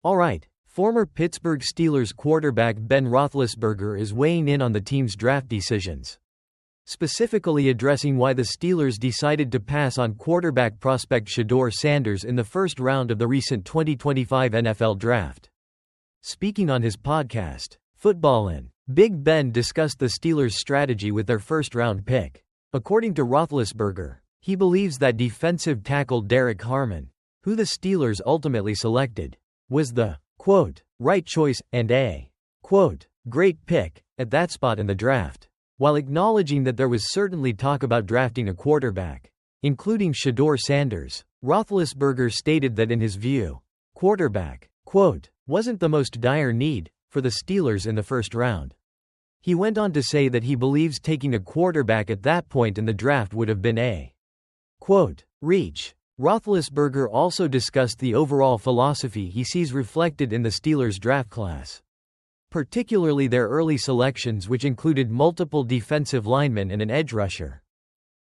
Alright, former Pittsburgh Steelers quarterback Ben Roethlisberger is weighing in on the team's draft decisions. Specifically addressing why the Steelers decided to pass on quarterback prospect Shedeur Sanders in the first round of the recent 2025 NFL Draft. Speaking on his podcast, Footballin', Big Ben discussed the Steelers' strategy with their first-round pick. According to Roethlisberger, he believes that defensive tackle Derrick Harmon, who the Steelers ultimately selected, was the, quote, right choice, and a, quote, great pick, at that spot in the draft. While acknowledging that there was certainly talk about drafting a quarterback, including Shedeur Sanders, Roethlisberger stated that in his view, quarterback, quote, wasn't the most dire need for the Steelers in the first round. He went on to say that he believes taking a quarterback at that point in the draft would have been a, quote, reach. Roethlisberger also discussed the overall philosophy he sees reflected in the Steelers' draft class, particularly their early selections, which included multiple defensive linemen and an edge rusher.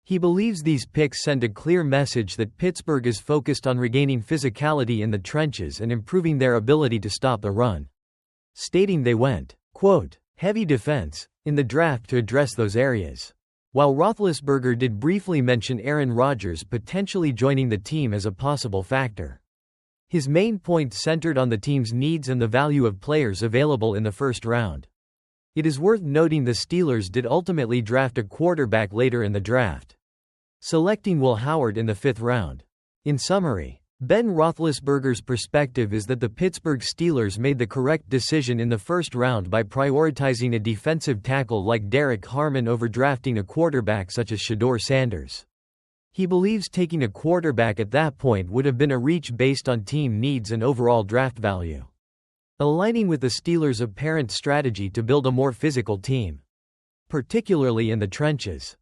He believes these picks send a clear message that Pittsburgh is focused on regaining physicality in the trenches and improving their ability to stop the run, stating they went, quote, heavy defense in the draft to address those areas. While Roethlisberger did briefly mention Aaron Rodgers potentially joining the team as a possible factor, his main point centered on the team's needs and the value of players available in the first round. It is worth noting the Steelers did ultimately draft a quarterback later in the draft, selecting Will Howard in the 5th round. In summary, Ben Roethlisberger's perspective is that the Pittsburgh Steelers made the correct decision in the first round by prioritizing a defensive tackle like Derrick Harmon over drafting a quarterback such as Shedeur Sanders. He believes taking a quarterback at that point would have been a reach based on team needs and overall draft value, aligning with the Steelers' apparent strategy to build a more physical team, particularly in the trenches.